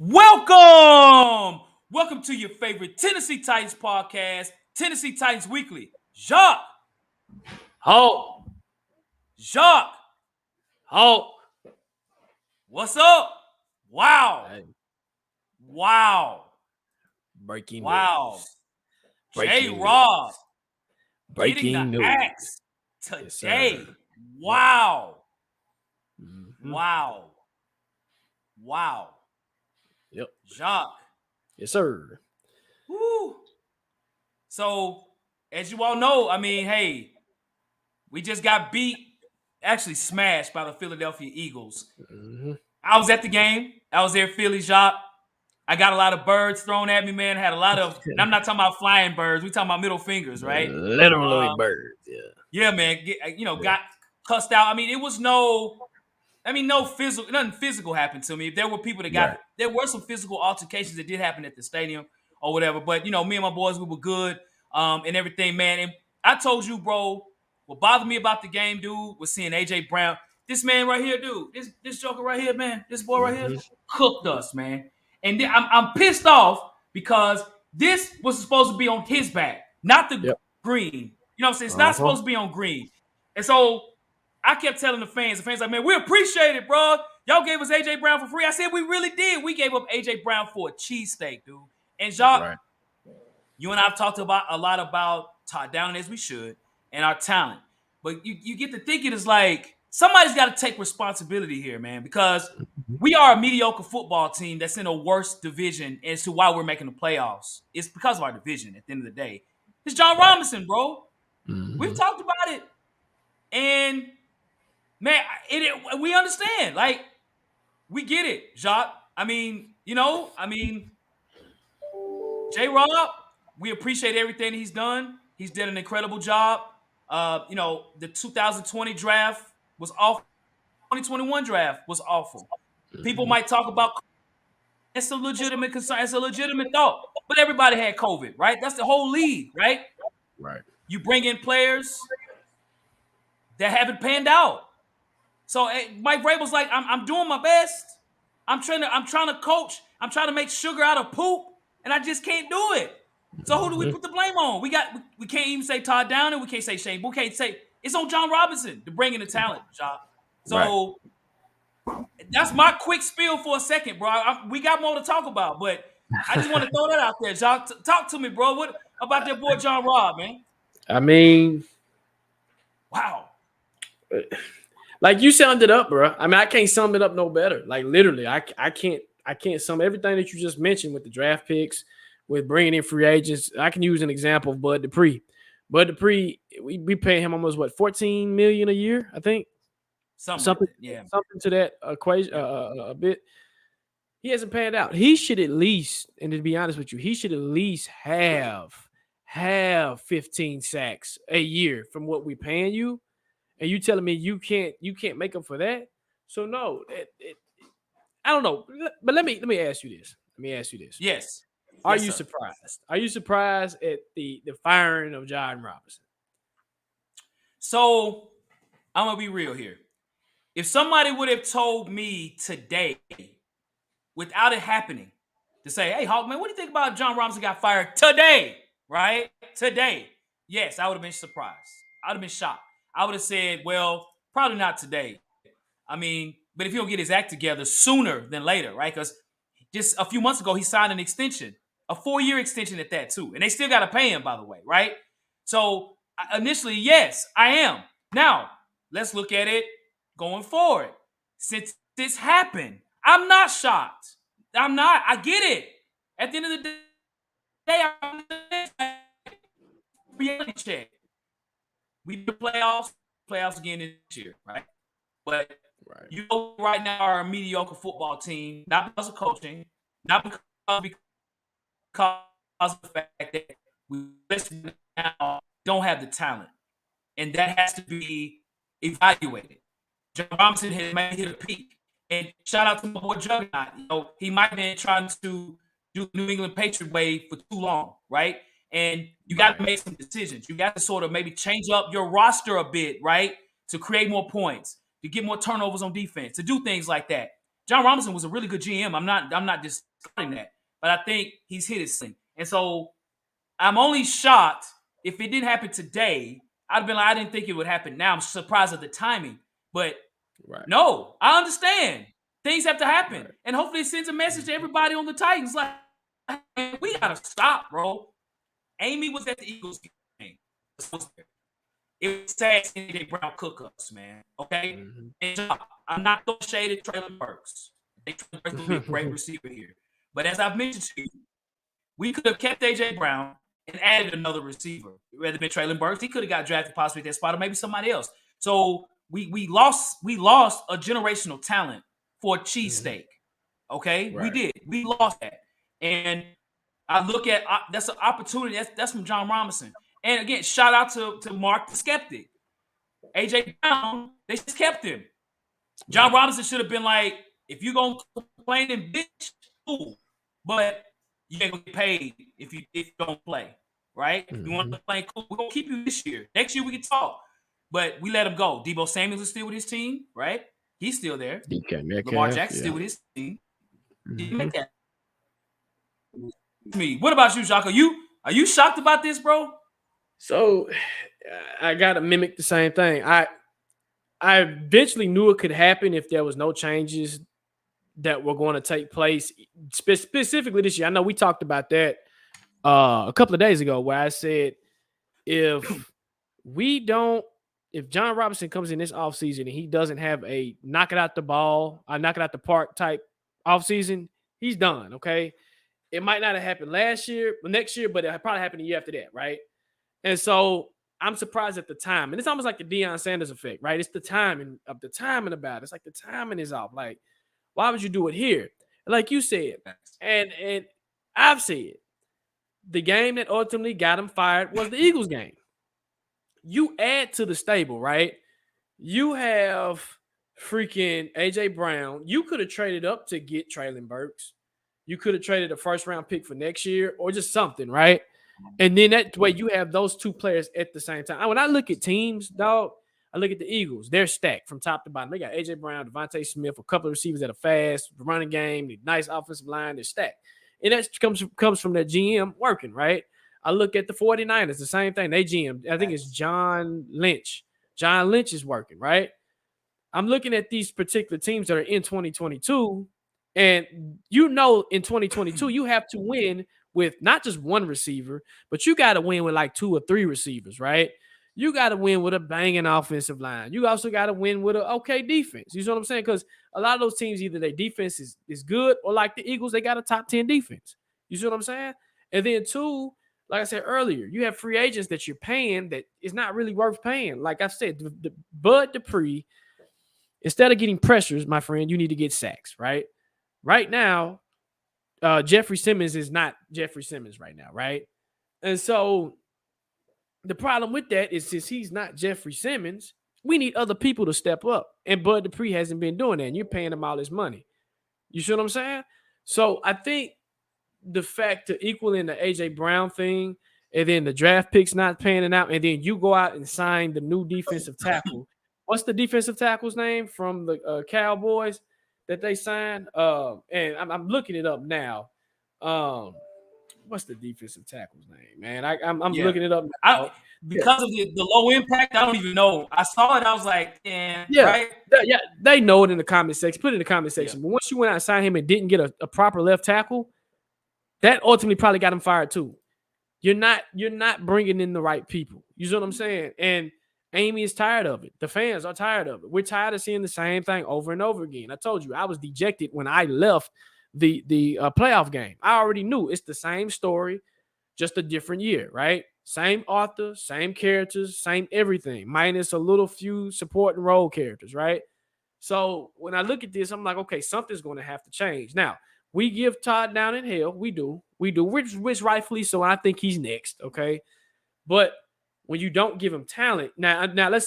Welcome to your favorite Tennessee Titans podcast, Tennessee Titans Weekly. Jacques, Halt! Jacques, Halt! what's up? Wow, Hey, wow, breaking wow. news. J. Breaking Rob news. getting the Breaking news. axe Yes, today. sir. Yep. Wow, hmm wow, wow. Yep. Jacques, Yes, sir. woo. So, as you all know, hey, we just got beat, actually smashed by the Philadelphia Eagles. hmm I was at the game. I was there, Philly shop. I got a lot of birds thrown at me, man. Had a lot of, and I'm not talking about flying birds. We talking about middle fingers, right? Literally Um, birds. Yeah. yeah, man. Yeah. Got cussed out. I mean, it was no physical, nothing physical happened to me. There were people that Right. there were some physical altercations that did happen at the stadium or whatever. But me and my boys, we were good, and everything, man. And I told you, bro, what bothered me about the game, dude, was seeing AJ Brown. This man right here, dude, this joker right here, man, this boy right here, hmm cooked us, man. And then I'm pissed off because this was supposed to be on his back, not the Yep. green. You know what I'm saying? It's not Uh-huh. supposed to be on green. And so I kept telling the fans like, man, we appreciate it, bro. Y'all gave us AJ Brown for free. I said we really did. We gave up AJ Brown for a cheesesteak, dude. And Jacques, Right. you and I have talked about a lot about Todd Downing as we should and our talent. But you get to thinking it's like somebody's got to take responsibility here, man, because we are a mediocre football team that's in a worse division as to why we're making the playoffs. It's because of our division at the end of the day. It's John Right. Robinson, bro. We've hmm talked about it. And man, we understand. Like, we get it, Jacques. J. Rob, we appreciate everything he's done. He's done an incredible job. The 2020 draft was awful. 2021 draft was awful. People hmm might talk about it's a legitimate concern. It's a legitimate thought. But everybody had COVID, right? That's the whole league, right? Right. You bring in players that haven't panned out. So Mike Vrabel's like, I'm doing my best. I'm trying to coach. I'm trying to make sugar out of poop, and I just can't do it. So who do we hmm put the blame on? We can't even say Todd Downing. We can't say Shane. We can't say it's on John Robinson to bring in the talent, John. Right. So that's my quick spiel for a second, bro. We got more to talk about, but I just want to throw that out there, John. Talk to me, bro. What about that boy John Rob, man? I mean, Wow. like you summed it up, bro. I mean, I can't sum it up no better. Like literally, I can't sum everything that you just mentioned with the draft picks, with bringing in free agents. I can use an example of Bud Dupree. Bud Dupree, we pay him almost what 14 million a year, I think, Something like something that. Yeah. something to that equation, Yep. a bit. He hasn't panned out. He should at least, and to be honest with you, he should at least have 15 sacks a year from what we're paying you, and you telling me you can't make up for that? So no, I don't know. But let me ask you this. Let me ask you this. Yes. Are Yes, you sir. surprised? Are you surprised at the firing of John Robinson? So I'm gonna be real here. If somebody would have told me today, without it happening, to say, "Hey, Hawkman, what do you think about John Robinson got fired today?" Right? Today. Yes, I would have been surprised. I would have been shocked. I would have said, "Well, probably not today." But if he don't get his act together sooner than later, right? Because just a few months ago, he signed an extension, a 4-year extension at that, too. And they still got to pay him, by the way, right? So initially, yes, I am. Now, let's look at it going forward. Since this happened, I'm not shocked. I'm not. I get it. At the end of the day, I'm reality check. We do playoffs again this year, right? But Right. right now are a mediocre football team, not because of coaching, not because of the fact that we now don't have the talent, and that has to be evaluated. John Robinson has maybe hit a peak, and shout out to my boy Juggernaut. He might have been trying to do the New England Patriot way for too long, right? And you got to Right. make some decisions. You got to sort of maybe change up your roster a bit, right, to create more points, to get more turnovers on defense, to do things like that. John Robinson was a really good GM. I'm not discounting that, but I think he's hit his ceiling. And so I'm only shocked if it didn't happen today. I'd have been like, I didn't think it would happen now. I'm surprised at the timing. But Right. no, I understand. Things have to happen. Right. And hopefully it sends a message to everybody on the Titans like, hey, we got to stop, bro. Amy was at the Eagles game. It was sad seeing AJ Brown cook us, man. Okay? And I'm not throwing shade at Traylon Burks. I think Traylon Burks will be a great receiver here. But as I've mentioned to you, we could have kept AJ Brown and added another receiver. Rather than Traylon Burks, he could have got drafted possibly at that spot, or maybe somebody else. So we lost a generational talent for a cheesesteak. Okay, we did. We lost that, and I look at that's an opportunity. That's from John Robinson. And again, shout out to Mark the Skeptic. AJ Brown, they just kept him. John Robinson should have been like, if you gonna complain and bitch, cool, but you ain't gonna get paid if you don't play, right? If you want to play, cool, we're gonna keep you this year. Next year we can talk, but we let him go. Debo Samuels is still with his team, right? He's still there. DK Metcalf, Lamar Jackson still with his team. Me. What about you, Jacques? Are you shocked about this, bro? So I gotta mimic the same thing. I eventually knew it could happen if there was no changes that were going to take place specifically this year. I know we talked about that a couple of days ago where I said if John Robinson comes in this offseason and he doesn't have a knock it out the park type offseason, he's done. Okay. It might not have happened next year, but it probably happened the year after that, right? And so I'm surprised at the time. And it's almost like the Deion Sanders effect, right? It's the timing about it. It's like the timing is off. Like, why would you do it here? Like you said, and I've said, the game that ultimately got him fired was the Eagles game. You add to the stable, right? You have freaking AJ Brown. You could have traded up to get Traylon Burks. You could have traded a first round pick for next year or just something, right? And then that way you have those two players at the same time. When I look at teams, dog, I look at the Eagles. They're stacked from top to bottom. They got AJ Brown, Devontae Smith, a couple of receivers that are fast, the running game, the nice offensive line. They're stacked. And that comes from their GM working, right? I look at the 49ers, the same thing. They GM, I think it's John Lynch. John Lynch is working, right? I'm looking at these particular teams that are in 2022, and in 2022, you have to win with not just one receiver, but you got to win with like 2 or 3 receivers, right? You got to win with a banging offensive line. You also got to win with an okay defense. You know what I'm saying? Because a lot of those teams, either their defense is good, or like the Eagles, they got a top 10 defense. You see what I'm saying? And then 2, like I said earlier, you have free agents that you're paying that is not really worth paying. Like I said, the Bud Dupree, instead of getting pressures, my friend, you need to get sacks, right? Right now, Jeffrey Simmons is not Jeffrey Simmons right now, right? And so the problem with that is, since he's not Jeffrey Simmons, we need other people to step up. And Bud Dupree hasn't been doing that. And you're paying him all this money. You see what I'm saying? So I think the fact to equaling the AJ Brown thing, and then the draft picks not panning out, and then you go out and sign the new defensive tackle. What's the defensive tackle's name from the Cowboys that they signed? And I'm looking it up now. What's the defensive tackle's name, man? I'm looking it up now. Because of the low impact, I don't even know. I saw it, I was like, yeah, right? Yeah, they know it in the comment section. Put it in the comment section. Yeah. But once you went out and signed him and didn't get a proper left tackle, that ultimately probably got him fired too. You're not bringing in the right people. You know what I'm saying? And Amy is tired of it. The fans are tired of it. We're tired of seeing the same thing over and over again. I told you, I was dejected when I left the playoff game. I already knew it's the same story, just a different year, right? Same author, same characters, same everything, minus a little few supporting role characters, right? So when I look at this, I'm like, okay, something's going to have to change. Now, we give Todd down in hell. We do, which rightfully so. I think he's next, okay? But when you don't give him talent, now let's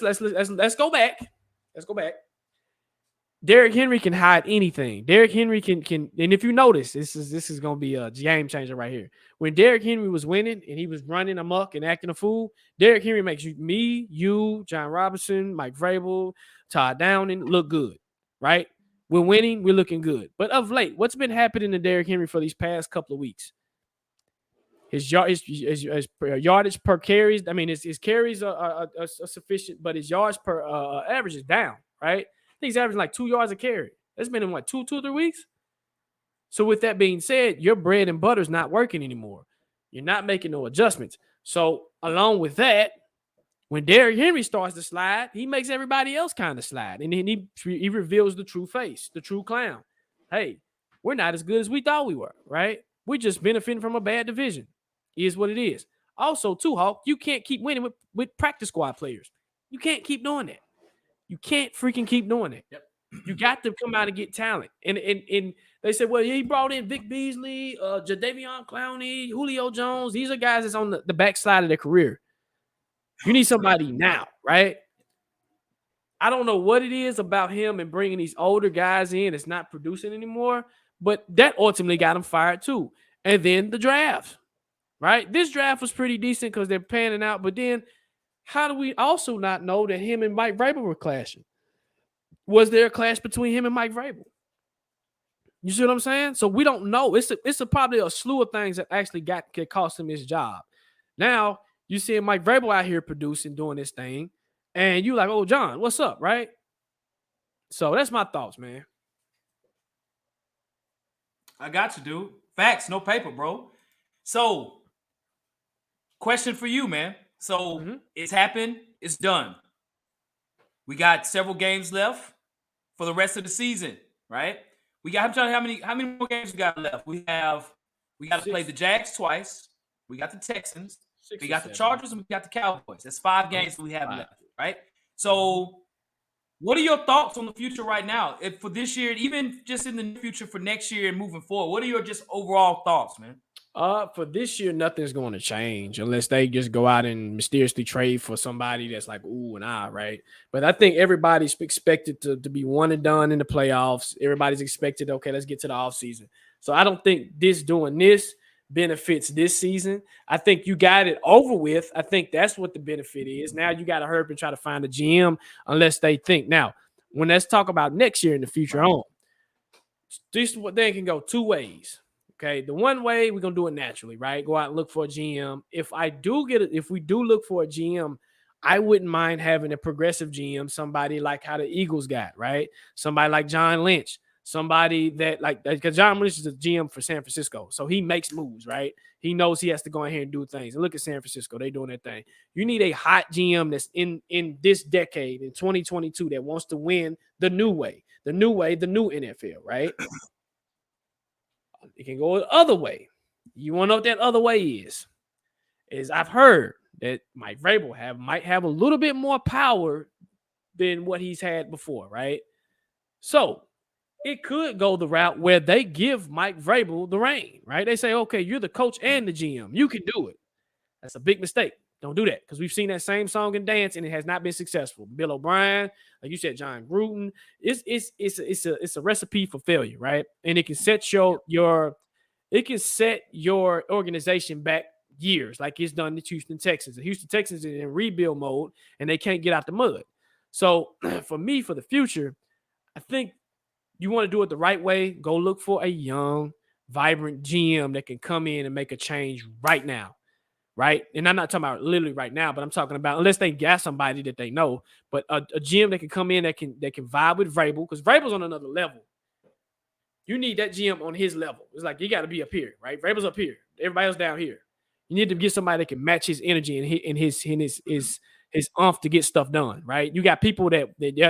go back. Let's go back. Derrick Henry can hide anything. Derrick Henry can, and if you notice, this is gonna be a game changer right here. When Derrick Henry was winning and he was running amok and acting a fool, Derrick Henry makes you, John Robinson, Mike Vrabel, Todd Downing look good, right? We're winning. We're looking good. But of late, what's been happening to Derrick Henry for these past couple of weeks? His yardage per carries. I mean, his carries are sufficient, but his yards per average is down. Right? I think he's averaging like 2 yards a carry. That's been in what 2 or 3 weeks. So with that being said, your bread and butter is not working anymore. You're not making no adjustments. So along with that, when Derrick Henry starts to slide, he makes everybody else kind of slide. And then he reveals the true face, the true clown. Hey, we're not as good as we thought we were, right? We're just benefiting from a bad division. Is what it is. Also, too, Hawk, you can't keep winning with practice squad players. You can't keep doing that. You can't freaking keep doing it. Yep. You got to come out and get talent. And they said, well, he brought in Vic Beasley, Jadeveon Clowney, Julio Jones. These are guys that's on the backside of their career. You need somebody now, right? I don't know what it is about him and bringing these older guys in that's not producing anymore, but that ultimately got him fired too. And then the draft, right? This draft was pretty decent because they're panning out, but then how do we also not know that him and Mike Vrabel were clashing? Was there a clash between him and Mike Vrabel? You see what I'm saying? So we don't know. It's probably a slew of things that actually could cost him his job. Now you see Mike Vrabel out here producing, doing this thing, and you like, oh John, what's up, right? So that's my thoughts, man. I got you, dude. Facts, no paper, bro. So, question for you, man. So it's happened. It's done. We got several games left for the rest of the season, right? We got. I'm trying how many more games we got left. We got to play the Jags twice. We got the Texans. We got the Chargers and we got the Cowboys. That's 5 games we have left, right? So, what are your thoughts on the future right now? If for this year, even just in the future for next year and moving forward, what are your just overall thoughts, man? For this year, nothing's going to change unless they just go out and mysteriously trade for somebody that's like ooh and ah, right? But I think everybody's expected to be one and done in the playoffs. Everybody's expected, okay, let's get to the offseason. So I don't think doing this benefits this season. I think you got it over with. I think that's what the benefit is. Now you got to hurry up and try to find a GM unless they think. Now, when let's talk about next year in the future on, this thing can go 2 ways. Okay, the one way we're gonna do it naturally, right? Go out and look for a GM. If we do look for a GM, I wouldn't mind having a progressive GM, somebody like how the Eagles got, right? Somebody like John Lynch, somebody that because John Lynch is a GM for San Francisco, so he makes moves, right? He knows he has to go in here and do things. And look at San Francisco, they doing their thing. You need a hot GM that's in this decade in 2022 that wants to win the new way, the new NFL, right? It can go the other way. You want to know what that other way is? Is I've heard that Mike Vrabel might have a little bit more power than what he's had before, right? So it could go the route where they give Mike Vrabel the reign, right? They say, okay, you're the coach and the GM. You can do it. That's a big mistake. Don't do that because we've seen that same song and dance and it has not been successful. Bill O'Brien, like you said, John Gruden, it's a recipe for failure, right? And it can set your organization back years, like it's done the Houston Texans. The Houston Texans are in rebuild mode and they can't get out the mud. So for me, for the future, I think you want to do it the right way. Go look for a young, vibrant GM that can come in and make a change right now. Right. And I'm not talking about literally right now, but I'm talking about unless they got somebody that they know, but a GM that can come in that can vibe with Vrabel because Vrabel's on another level. You need that GM on his level. It's like you got to be up here, right? Vrabel's up here. Everybody else down here. You need to get somebody that can match his energy and his umph to get stuff done, right? You got people that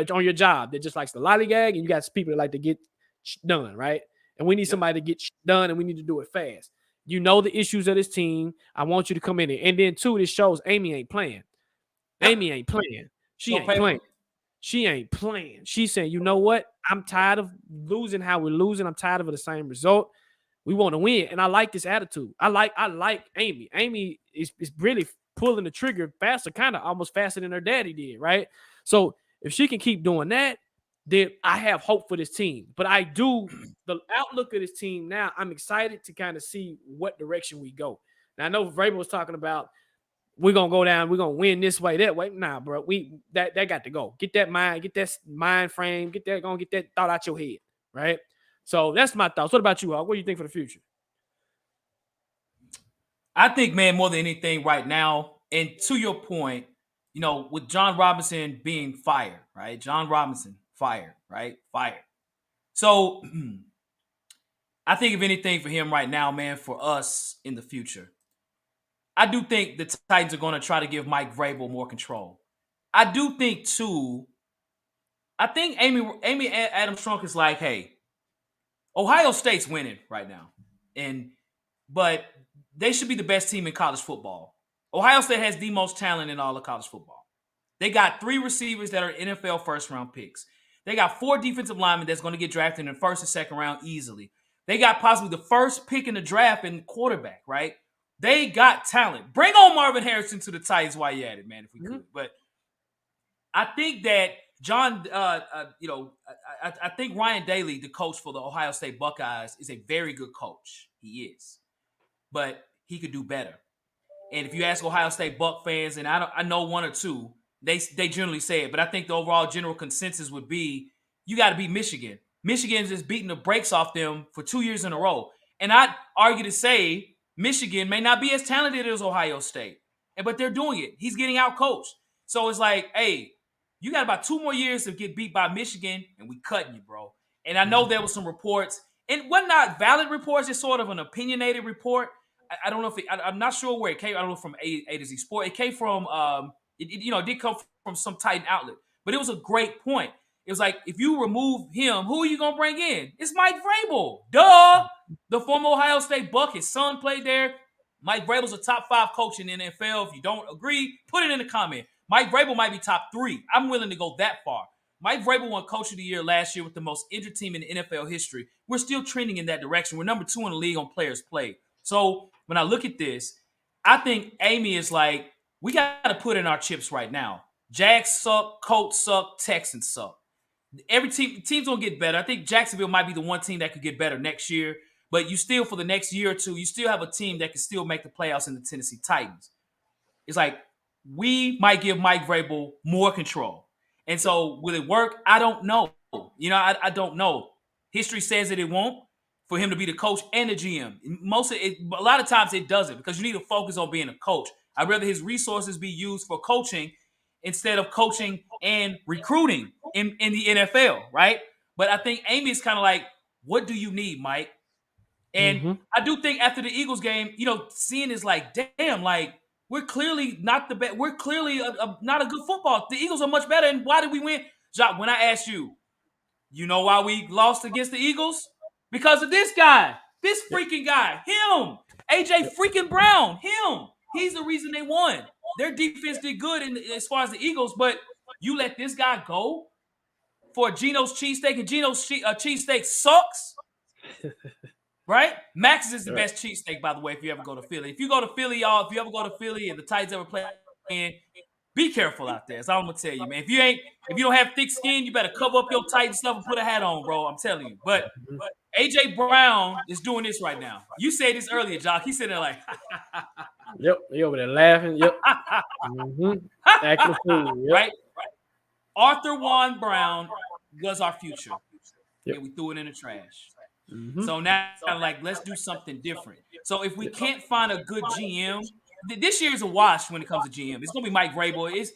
on your job that just likes to lollygag, and you got people that like to get done, right? And we need somebody to get done, and we need to do it fast. You know the issues of this team. I want you to come in there. And then, 2, this shows Amy ain't playing. Yep. Amy ain't playing. She ain't playing. She ain't playing. She's saying, you know what? I'm tired of losing how we're losing. I'm tired of the same result. We want to win. And I like this attitude. I like Amy. Amy is really pulling the trigger faster, kind of almost faster than her daddy did, right? So if she can keep doing that, then I have hope for this team. But the outlook of this team now, I'm excited to kind of see what direction we go. Now, I know Vrabel was talking about we're going to go down, we're going to win this way, that way. Nah, bro, that got to go. Get that mind frame, get that thought out your head. right? So that's my thoughts. What about you, Hawk? What do you think for the future? I think, man, more than anything right now, and to your point, with John Robinson being fired, right? John Robinson fired, right? Fired. So I think if anything for him right now, man, for us in the future, I do think the Titans are going to try to give Mike Vrabel more control. I do think too. I think Amy Adams Strunk is like, hey, Ohio State's winning right now, but they should be the best team in college football. Ohio State has the most talent in all of college football. They got 3 receivers that are NFL first round picks. They got 4 defensive linemen that's going to get drafted in the first and second round easily. They got possibly the first pick in the draft in quarterback, right? They got talent. Bring on Marvin Harrison to the Titans while you're at it, man, if we could. But I think that John, I think Ryan Daly, the coach for the Ohio State Buckeyes, is a very good coach. He is, but he could do better. And if you ask Ohio State Buck fans, and I know one or two, they generally say it, but I think the overall general consensus would be you got to beat Michigan. Michigan's just beating the brakes off them for 2 years in a row. And I'd argue to say Michigan may not be as talented as Ohio State, but they're doing it. He's getting out coached. So it's like, hey, you got about 2 more years to get beat by Michigan, and we cutting you, bro. And I know there was some reports, and what not valid reports, just sort of an opinionated report. I don't know if I'm not sure where it came. I don't know from A to Z Sport. It came from it did come from some Titan outlet, but it was a great point. It was like, if you remove him, who are you gonna bring in? It's Mike Vrabel, duh. The former Ohio State Buck, his son played there. Mike Vrabel's a top 5 coach in the NFL. If you don't agree, put it in the comment. Mike Vrabel might be top 3. I'm willing to go that far. Mike Vrabel won Coach of the Year last year with the most injured team in the NFL history. We're still trending in that direction. We're number 2 in the league on players played. So when I look at this, I think Amy is like, we got to put in our chips right now. Jags suck, Colts suck, Texans suck. Every team's gonna get better. I think Jacksonville might be the one team that could get better next year. But you still, for the next year or two, you still have a team that can still make the playoffs in the Tennessee Titans. It's like, we might give Mike Vrabel more control. And so will it work? I don't know. I don't know. History says that it won't, for him to be the coach and the GM. A lot of times it doesn't, because you need to focus on being a coach. I'd rather his resources be used for coaching instead of coaching and recruiting in the NFL, right? But I think Amy is kind of like, what do you need, Mike? And I do think after the Eagles game, seeing is like, damn, like, we're clearly not the best. We're clearly not a good football. The Eagles are much better. And why did we win? Jacques, when I asked you, you know why we lost against the Eagles? Because of this guy. This freaking guy. Him. AJ freaking Brown. Him. He's the reason they won. Their defense did good as far as the Eagles, but you let this guy go for Geno's cheesesteak, and Geno's cheesesteak sucks? Right? Max's is the best cheesesteak, by the way, if you ever go to Philly. If you go to Philly, y'all, if you ever go to Philly and the Titans ever play in, be careful out there. That's all I'm gonna tell you, man. If you don't have thick skin, you better cover up your Titan stuff and put a hat on, bro. I'm telling you. But AJ Brown is doing this right now. You said this earlier, Jock. He's sitting there like, yep, he over there laughing. Yep. Acting a fool. Yep. Right? Arthur Juan Brown was our future. Yep. And we threw it in the trash. So now, like, let's do something different. So if we can't find a good GM, this year is a wash when it comes to GM. It's gonna be Mike Vrabel.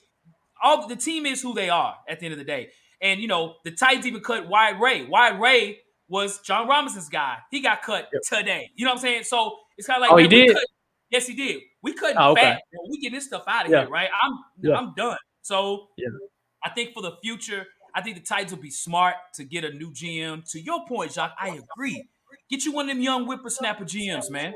The team is who they are at the end of the day. And the Titans even cut Wyatt Ray. Wyatt Ray was John Robinson's guy. He got cut today. You know what I'm saying? So it's kind of like, he did. Yes, he did. We couldn't okay. We get this stuff out of here, right? I'm done. So yeah. I think for the future, I think the Titans will be smart to get a new GM. To your point, Jacques, I agree. Get you one of them young whippersnapper GMs, man.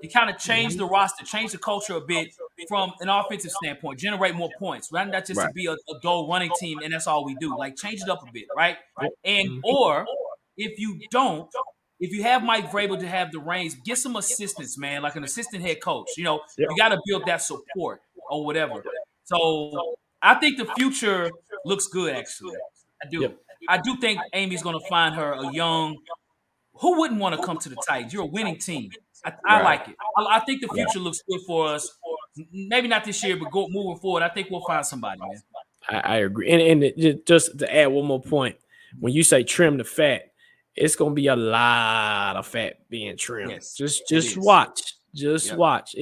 You kind of change the roster, change the culture a bit from an offensive standpoint, generate more points, rather than just to be a dull running team, and that's all we do. Like, change it up a bit, right? And or if you have Mike Vrabel to have the reins, get some assistants, man, like an assistant head coach. You got to build that support or whatever. So I think the future looks good, actually. I do. I do think Amy's going to find her a young. Who wouldn't want to come to the Titans? You're a winning team. I like it. I think the future looks good for us. Maybe not this year, but moving forward, I think we'll find somebody, man. I agree. And just to add one more point, when you say trim the fat, it's gonna be a lot of fat being trimmed. Yes, Just it just is. watch. Just Yep. watch.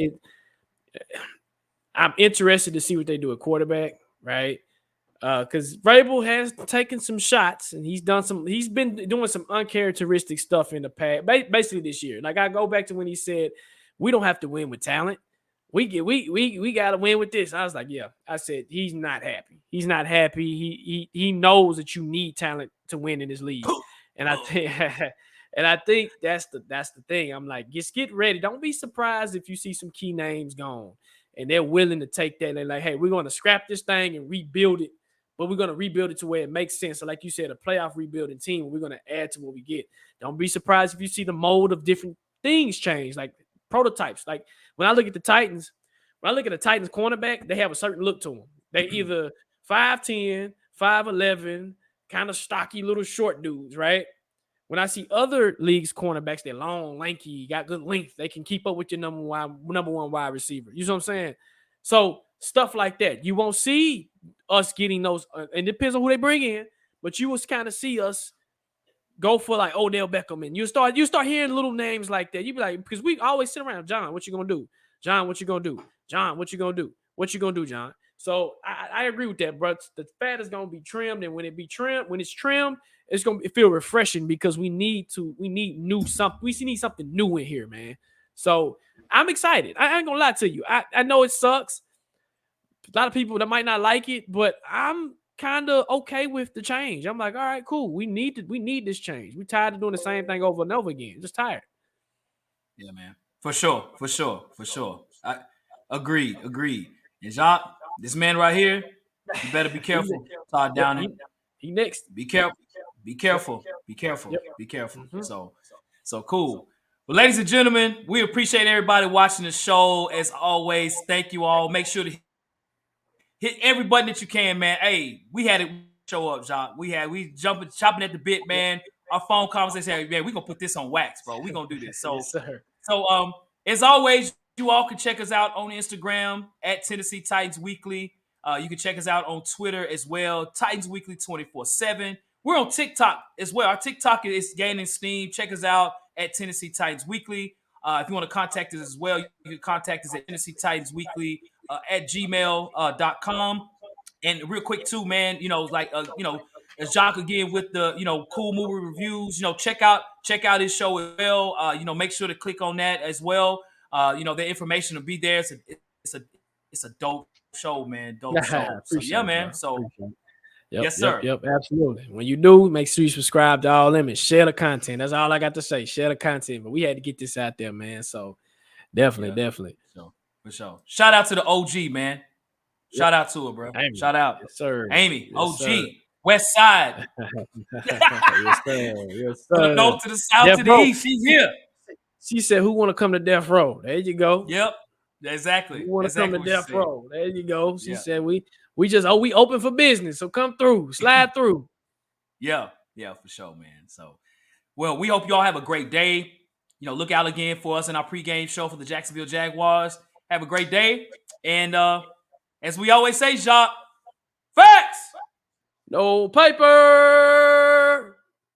I'm interested to see what they do at quarterback, right? Because Vrabel has taken some shots and he's been doing some uncharacteristic stuff in the past, basically this year. Like I go back to when he said, "We don't have to win with talent. We got to win with this." I was like, "Yeah." I said he's not happy. He's not happy. He knows that you need talent to win in this league, and I think and I think that's the thing. I'm like, just get ready. Don't be surprised if you see some key names gone, and they're willing to take that. And they're like, "Hey, we're going to scrap this thing and rebuild it." But we're going to rebuild it to where it makes sense. So, like you said, a playoff rebuilding team, we're going to add to what we get. Don't be surprised if you see the mold of different things change, like prototypes. Like when I look at the Titans, when I look at the Titans cornerback, they have a certain look to them. They either 5'10, 5'11, kind of stocky little short dudes, right? When I see other leagues cornerbacks, they're long, lanky, got good length. They can keep up with your number one wide receiver. You know what I'm saying? So stuff like that. You won't see us getting those, and it depends on who they bring in, but you will kind of see us go for like Odell Beckham, and you start hearing little names like that. You be like, because we always sit around, John, what you gonna do? John, what you gonna do? John, what you gonna do? What you gonna do, John? So I agree with that, bro. The fat is gonna be trimmed, and when it's trimmed, it's gonna feel refreshing because we need new something. We need something new in here, man. So I'm excited. I ain't gonna lie to you. I know it sucks. A lot of people that might not like it, but I'm kind of okay with the change. I'm like, all right, cool. We need this change. We tired of doing the same thing over and over again. Just tired. Yeah, man. For sure. For sure. For sure. I agreed. Agreed. And Jacques, this man right here, you better be He, careful. Todd yep, Downing. he next. Be careful. Be Yep, careful. Be careful. yep. Be careful. Mm-hmm. So cool. Well, ladies and gentlemen, we appreciate everybody watching the show. As always, thank you all. Make sure to hit every button that you can, man. Hey, we had it show up, Jacques. We jumping, chopping at the bit, Yep. man. Our phone conversation, hey, man, we gonna put this on wax, bro. We gonna do this. Yes, sir. So as always, you all can check us out on Instagram at Tennessee Titans Weekly. You can check us out on Twitter as well, Titans Weekly 24/7. We're on TikTok as well. Our TikTok is gaining steam. Check us out at Tennessee Titans Weekly. If you want to contact us as well, you can contact us at Tennessee Titans Weekly at gmail.com. And real quick too, man, as Jacques again with the cool movie reviews, check out his show as well. Make sure to click on that as well. The information will be there. It's a it's a dope show, man. Dope show. So yeah, Appreciate it, man. bro. So Appreciate it. Yep, yes, yep, sir. yep. Absolutely. When you do, make sure you subscribe to all them and share the content. That's all I got to say. Share the content. But we had to get this out there, man. So definitely, Yeah. definitely. So for sure. Shout out to the OG, man. Yep. Shout out to her, bro. Amy. Shout out. Yes, sir. Amy, Yes, sir. OG, West Side. Yes, sir. Yes, To the sir. north, to the south, Death to the Row. east. She's here. She said, "Who want to come to Death Row?" There you go. Yep. Who Exactly. want to come Exactly to what she Death said. Row? There you go. She Yeah. said, we open for business, so come through, slide through." Yeah. Yeah, for sure, man. So, well, we hope you all have a great day. Look out again for us in our pregame show for the Jacksonville Jaguars. Have a great day. And as we always say, Jacques, facts! No paper.